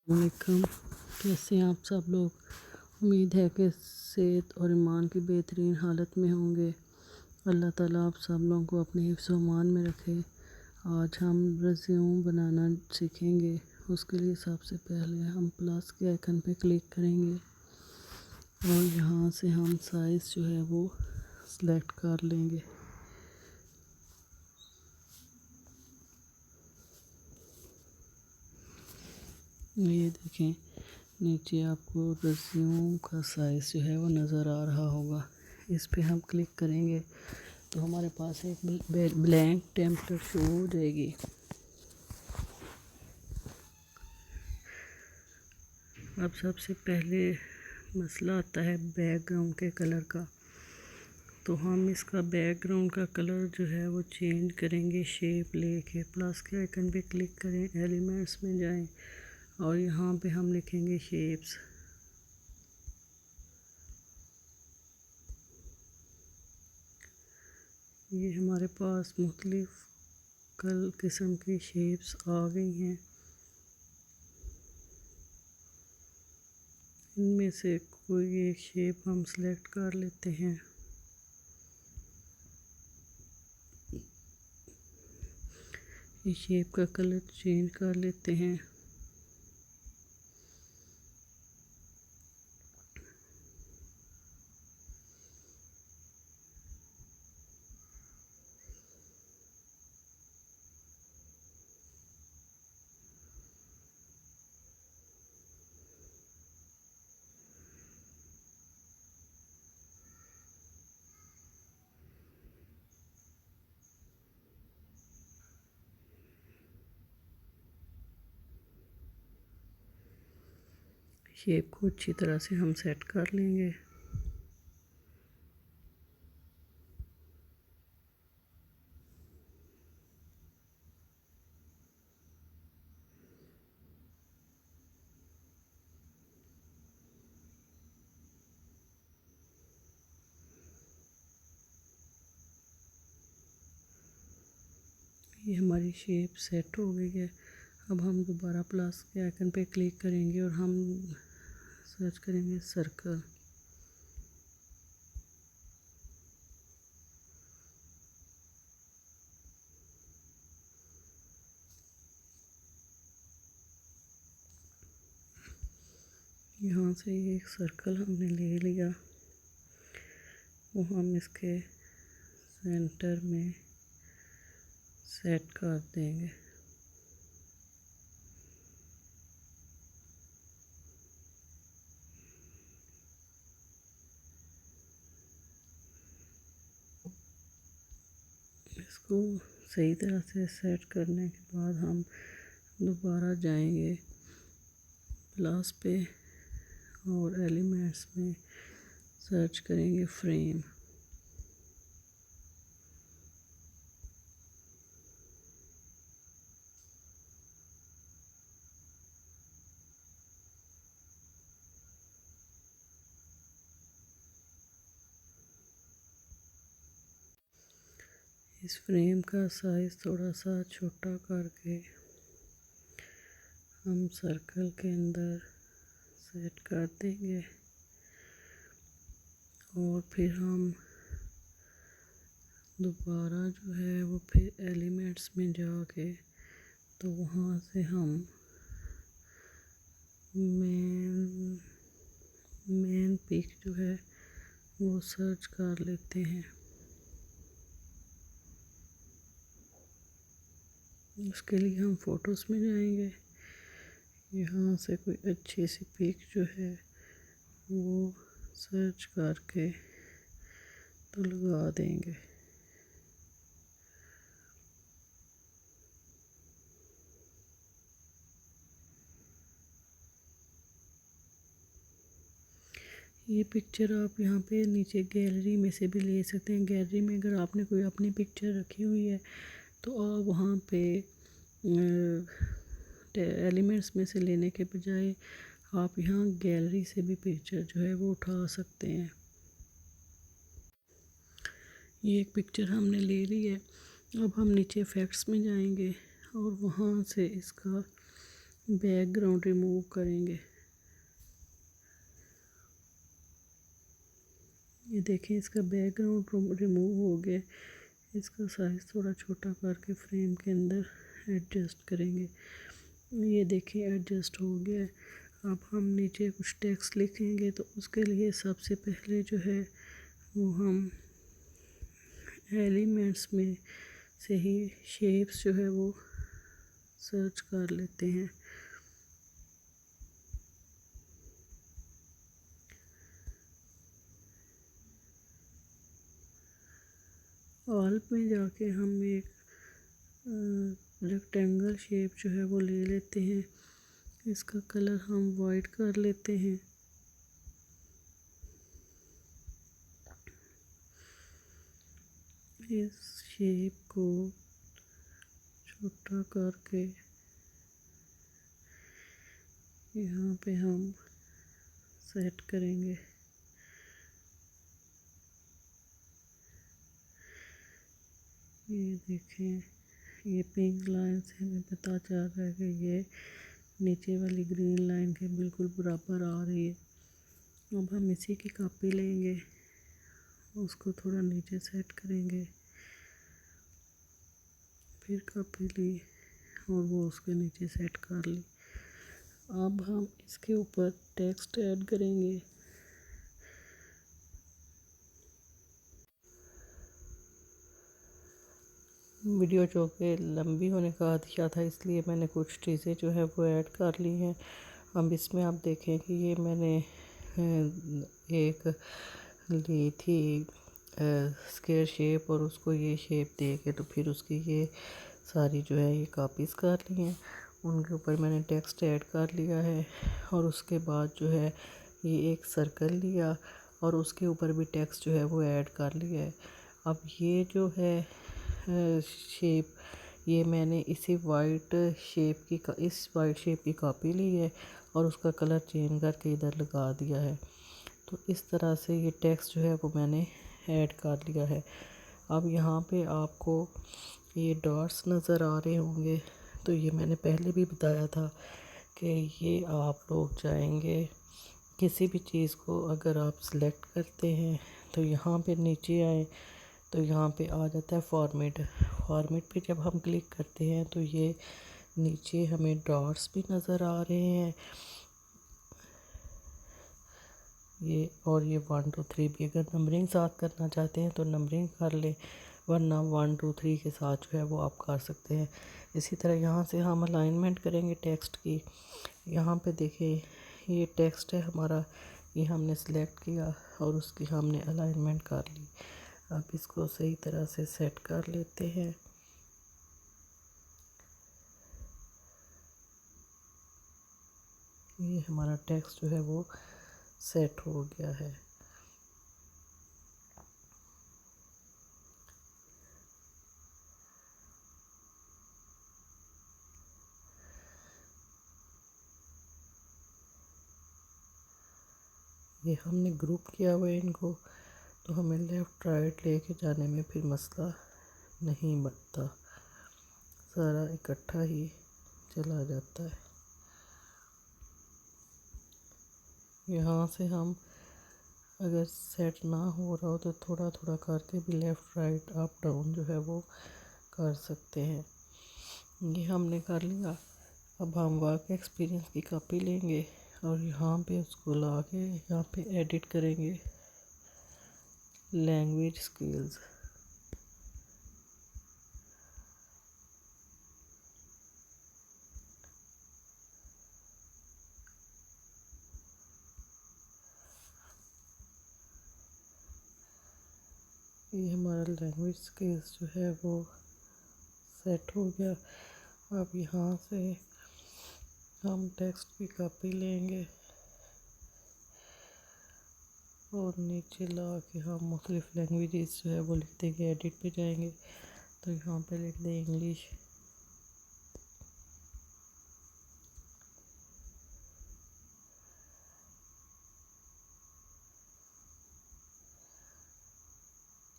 वालेकुम। कैसे हैं आप सब लोग। उम्मीद है कि सेहत और ईमान की बेहतरीन हालत में होंगे। अल्लाह ताला आप सब लोगों को अपने हिफ्ज़ व अमान में रखे। आज हम रिज्यूम बनाना सीखेंगे। उसके लिए सबसे पहले हम प्लस के आइकन पे क्लिक करेंगे और यहाँ से हम साइज़ जो है वो सिलेक्ट कर लेंगे। ये देखें, नीचे आपको रिज्यूम का साइज़ जो है वो नज़र आ रहा होगा। इस पे हम क्लिक करेंगे तो हमारे पास एक ब्लैंक टेम्पलेट शो हो जाएगी। अब सबसे पहले मसला आता है बैकग्राउंड के कलर का। तो हम इसका बैकग्राउंड का कलर जो है वो चेंज करेंगे। शेप लेके प्लस के आइकन पे क्लिक करें, एलिमेंट्स में जाएं और यहाँ पे हम लिखेंगे शेप्स। ये हमारे पास मुख्तलिफ किस्म की शेप्स आ गई हैं। इनमें से कोई एक शेप हम सेलेक्ट कर लेते हैं। इस शेप का कलर चेंज कर लेते हैं। शेप को अच्छी तरह से हम सेट कर लेंगे। ये हमारी शेप सेट हो गई है। अब हम दोबारा प्लस के आइकन पे क्लिक करेंगे और हम सर्च करेंगे सर्कल। यहाँ से एक सर्कल हमने ले लिया, वो हम इसके सेंटर में सेट कर देंगे। इसको सही तरह से सेट करने के बाद हम दोबारा जाएंगे प्लस पे और एलिमेंट्स में सर्च करेंगे फ्रेम। इस फ्रेम का साइज़ थोड़ा सा छोटा करके हम सर्कल के अंदर सेट कर देंगे और फिर हम दोबारा जो है वो फिर एलिमेंट्स में जाके तो वहाँ से हम मेन पिक जो है वो सर्च कर लेते हैं। उसके लिए हम फ़ोटोज़ में जाएंगे। यहाँ से कोई अच्छी सी पिक जो है वो सर्च करके तो लगा देंगे। ये पिक्चर आप यहाँ पे नीचे गैलरी में से भी ले सकते हैं। गैलरी में अगर आपने कोई अपनी पिक्चर रखी हुई है तो आप वहाँ पे एलिमेंट्स में से लेने के बजाय आप यहाँ गैलरी से भी पिक्चर जो है वो उठा सकते हैं। ये एक पिक्चर हमने ले ली है। अब हम नीचे इफेक्ट्स में जाएंगे और वहाँ से इसका बैकग्राउंड रिमूव करेंगे। ये देखिए इसका बैकग्राउंड रिमूव हो गया। इसका साइज़ थोड़ा छोटा करके फ्रेम के अंदर एडजस्ट करेंगे। ये देखिए एडजस्ट हो गया है। अब हम नीचे कुछ टेक्स्ट लिखेंगे, तो उसके लिए सबसे पहले जो है वो हम एलिमेंट्स में से ही शेप्स जो है वो सर्च कर लेते हैं। ऑल में जाके हम एक रेक्टेंगल शेप जो है वो ले लेते हैं। इसका कलर हम वाइट कर लेते हैं। इस शेप को छोटा करके यहाँ पे हम सेट करेंगे। ये देखें, ये पिंक लाइन से हमें पता चल रहा है कि ये नीचे वाली ग्रीन लाइन के बिल्कुल बराबर आ रही है। अब हम इसी की कॉपी लेंगे, उसको थोड़ा नीचे सेट करेंगे, फिर कॉपी ली और वो उसके नीचे सेट कर ली। अब हम इसके ऊपर टेक्स्ट ऐड करेंगे। वीडियो जो कि लंबी होने का खदशा था, इसलिए मैंने कुछ चीज़ें जो है वो ऐड कर ली हैं। अब इसमें आप देखें कि ये मैंने एक ली थी स्क्वायर शेप, और उसको ये शेप दे के तो फिर उसकी ये सारी जो है ये कॉपीज़ कर ली हैं। उनके ऊपर मैंने टेक्स्ट ऐड कर लिया है, और उसके बाद जो है ये एक सर्कल लिया और उसके ऊपर भी टेक्स्ट जो है वो ऐड कर लिया है। अब ये जो है शेप, ये मैंने इसी वाइट शेप की इस वाइट शेप की कॉपी ली है और उसका कलर चेंज करके इधर लगा दिया है। तो इस तरह से ये टेक्स्ट जो है वो मैंने ऐड कर लिया है। अब यहाँ पे आपको ये डॉट्स नज़र आ रहे होंगे, तो ये मैंने पहले भी बताया था कि ये आप लोग जाएंगे किसी भी चीज़ को अगर आप सेलेक्ट करते हैं तो यहाँ पे नीचे आए तो यहाँ पे आ जाता है फॉर्मेट पे जब हम क्लिक करते हैं तो ये नीचे हमें डॉट्स भी नज़र आ रहे हैं, ये और ये 1 2 3 भी अगर नंबरिंग साथ करना चाहते हैं तो नंबरिंग कर ले, वरना 1 2 3 के साथ जो है वो आप कर सकते हैं। इसी तरह यहाँ से हम अलाइनमेंट करेंगे टेक्स्ट की। यहाँ पे देखिए ये टेक्स्ट है हमारा, ये हमने सेलेक्ट किया और उसकी हमने अलाइनमेंट कर ली। अब इसको सही तरह से सेट कर लेते हैं। ये हमारा टेक्स्ट जो है वो सेट हो गया है। ये हमने ग्रुप किया हुआ है इनको, तो हमें लेफ़्ट राइट लेके जाने में फिर मसला नहीं बनता, सारा इकट्ठा ही चला जाता है। यहाँ से हम अगर सेट ना हो रहा हो तो थोड़ा थोड़ा करके भी लेफ़्ट राइट अप डाउन जो है वो कर सकते हैं। ये हमने कर लिया। अब हम वर्क एक्सपीरियंस की कॉपी लेंगे और यहाँ पे उसको ला के यहाँ पे एडिट करेंगे लैंग्वेज स्किल्स। ये हमारा लैंग्वेज स्किल्स जो है वो सेट हो गया। अब यहाँ से हम टेक्स्ट की कॉपी लेंगे और नीचे ला के हम मुख्तलिफ लैंग्वेजेस जो है वो लिख देंगे। एडिट पे जाएंगे तो यहाँ पे लिख दें इंग्लिश।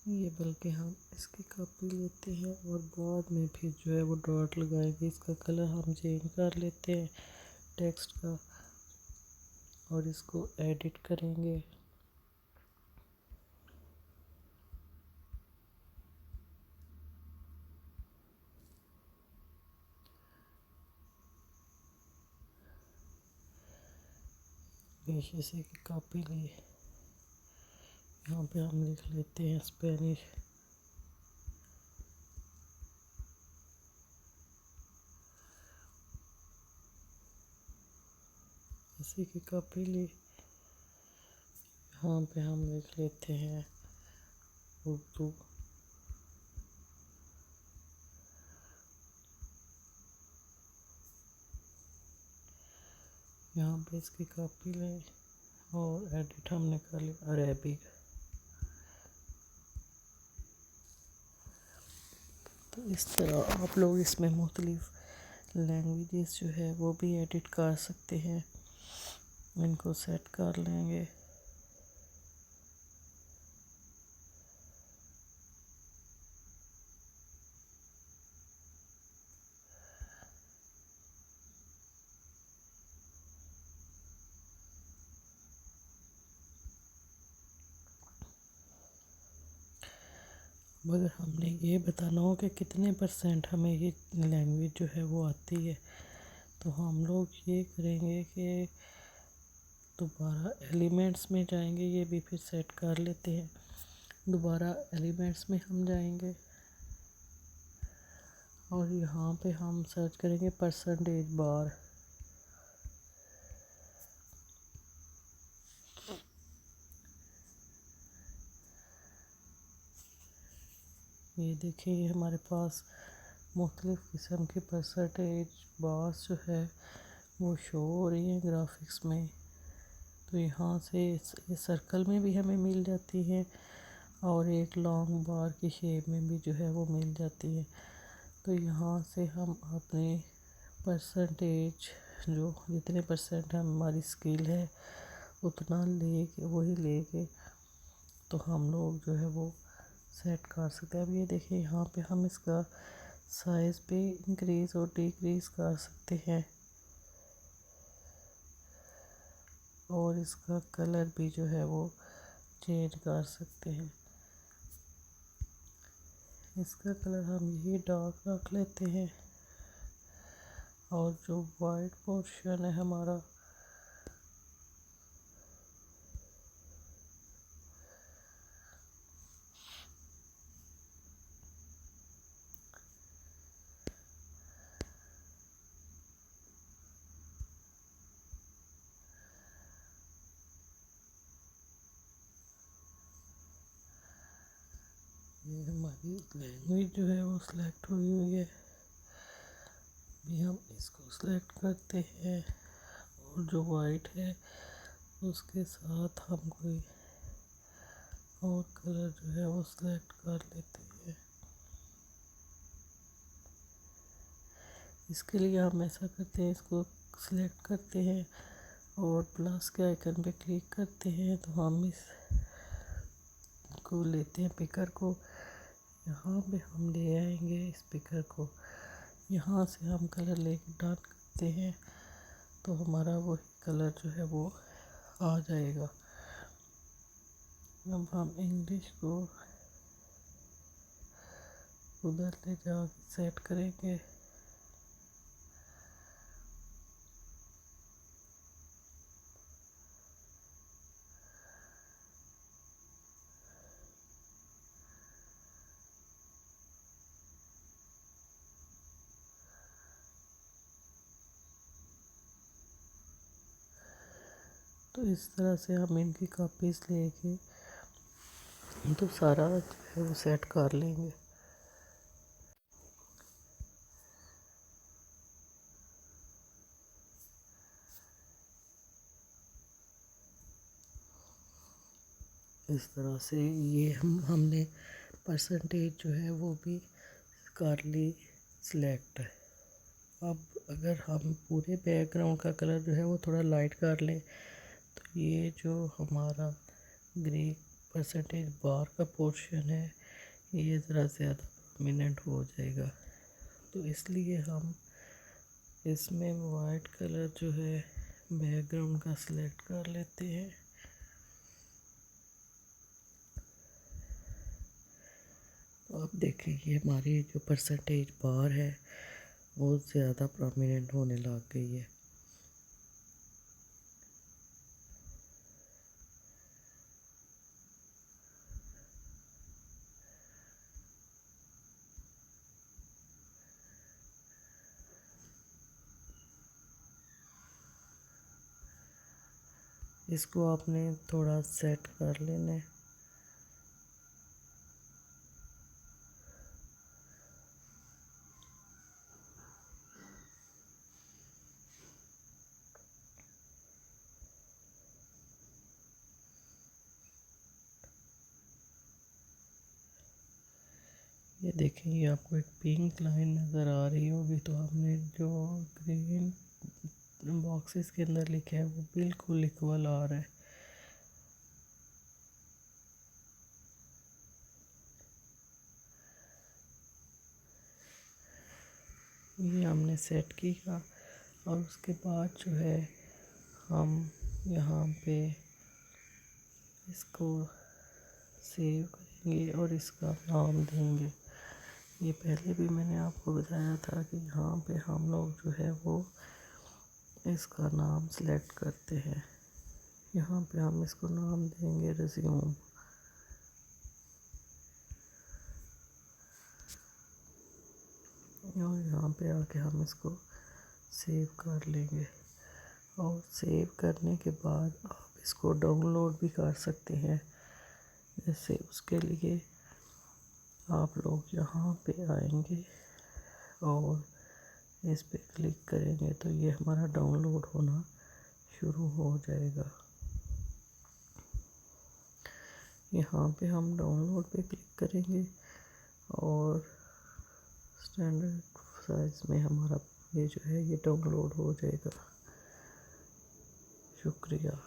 ये बल्कि हम इसकी कॉपी लेते हैं और बाद में फिर जो है वो डॉट लगाएंगे। इसका कलर हम चेंज कर लेते हैं टेक्स्ट का और इसको एडिट करेंगे। इसी की कॉपी ली, यहाँ पे हम लिख लेते हैं स्पेनिश। इसी की कॉपी ली, यहाँ पे हम लिख लेते हैं उर्दू। यहाँ पे इसकी कॉपी ले और एडिट हमने कर लिया अरेबिक। तो इस तरह आप लोग इसमें मुख्तलिफ लैंग्वेजेस जो है वो भी एडिट कर सकते हैं। इनको सेट कर लेंगे। मगर हमने ये बताना हो कि कितने परसेंट हमें ये लैंग्वेज जो है वो आती है, तो हम लोग ये करेंगे कि दोबारा एलिमेंट्स में जाएंगे। ये भी फिर सेट कर लेते हैं। दोबारा एलिमेंट्स में हम जाएंगे और यहाँ पे हम सर्च करेंगे परसेंटेज बार। ये देखिए, ये हमारे पास मुख्तलिफ़ किस्म की परसेंटेज बार्स जो है वो शो हो रही हैं ग्राफिक्स में। तो यहाँ से इस सर्कल में भी हमें मिल जाती है और एक लॉन्ग बार की शेप में भी जो है वो मिल जाती है। तो यहाँ से हम अपने परसेंटेज जो जितने परसेंट हमारी स्किल है उतना लेके वही लेके तो हम लोग जो है वो सेट कर सकते हैं। अब ये देखिए, यहाँ पे हम इसका साइज़ भी इंक्रीज़ और डिक्रीज़ कर सकते हैं और इसका कलर भी जो है वो चेंज कर सकते हैं। इसका कलर हम यही डार्क रख लेते हैं और जो वाइट पोर्शन है हमारा ये हमारी लैंग्वेज जो है वो सिलेक्ट हुई हुई है। अभी हम इसको सिलेक्ट करते हैं और जो वाइट है उसके साथ हम कोई और कलर जो है वो सिलेक्ट कर लेते हैं। इसके लिए हम ऐसा करते हैं, इसको सिलेक्ट करते हैं और प्लस के आइकन पे क्लिक करते हैं। तो हम इस को लेते हैं पिकर को, यहाँ पे हम ले आएंगे इस पिकर को, यहाँ से हम कलर लेके डन करते हैं तो हमारा वही कलर जो है वो आ जाएगा। अब हम इंग्लिश को उधर ले जाके सेट करेंगे। तो इस तरह से हम इनकी कॉपीज़ लेके तो सारा जो है वो सेट कर लेंगे। इस तरह से ये हमने परसेंटेज जो है वो भी कर ली सिलेक्ट। अब अगर हम पूरे बैकग्राउंड का कलर जो है वो थोड़ा लाइट कर लें तो ये जो हमारा ग्रे परसेंटेज बार का पोर्शन है ये ज़रा ज़्यादा प्रोमिनेंट हो जाएगा। तो इसलिए हम इसमें वाइट कलर जो है बैकग्राउंड का सिलेक्ट कर लेते हैं। तो आप देखें ये हमारी जो परसेंटेज बार है वो ज़्यादा प्रोमिनेंट होने लग गई है। इसको आपने थोड़ा सेट कर लेना है। ये देखें ये आपको एक पिंक लाइन नज़र आ रही होगी, तो आपने जो ग्रीन बॉक्सेस के अंदर लिखा है वो बिल्कुल इक्वल आ रहा है। ये हमने सेट किया और उसके बाद जो है हम यहाँ पे इसको सेव करेंगे और इसका नाम देंगे। ये पहले भी मैंने आपको बताया था कि यहाँ पे हम लोग जो है वो इसका नाम सेलेक्ट करते हैं। यहाँ पे हम इसको नाम देंगे रिज्यूम। और यहाँ पे आके हम इसको सेव कर लेंगे और सेव करने के बाद आप इसको डाउनलोड भी कर सकते हैं। जैसे उसके लिए आप लोग यहाँ पे आएंगे और इस पे क्लिक करेंगे तो ये हमारा डाउनलोड होना शुरू हो जाएगा। यहाँ पे हम डाउनलोड पे क्लिक करेंगे और स्टैंडर्ड साइज में हमारा ये जो है ये डाउनलोड हो जाएगा। शुक्रिया।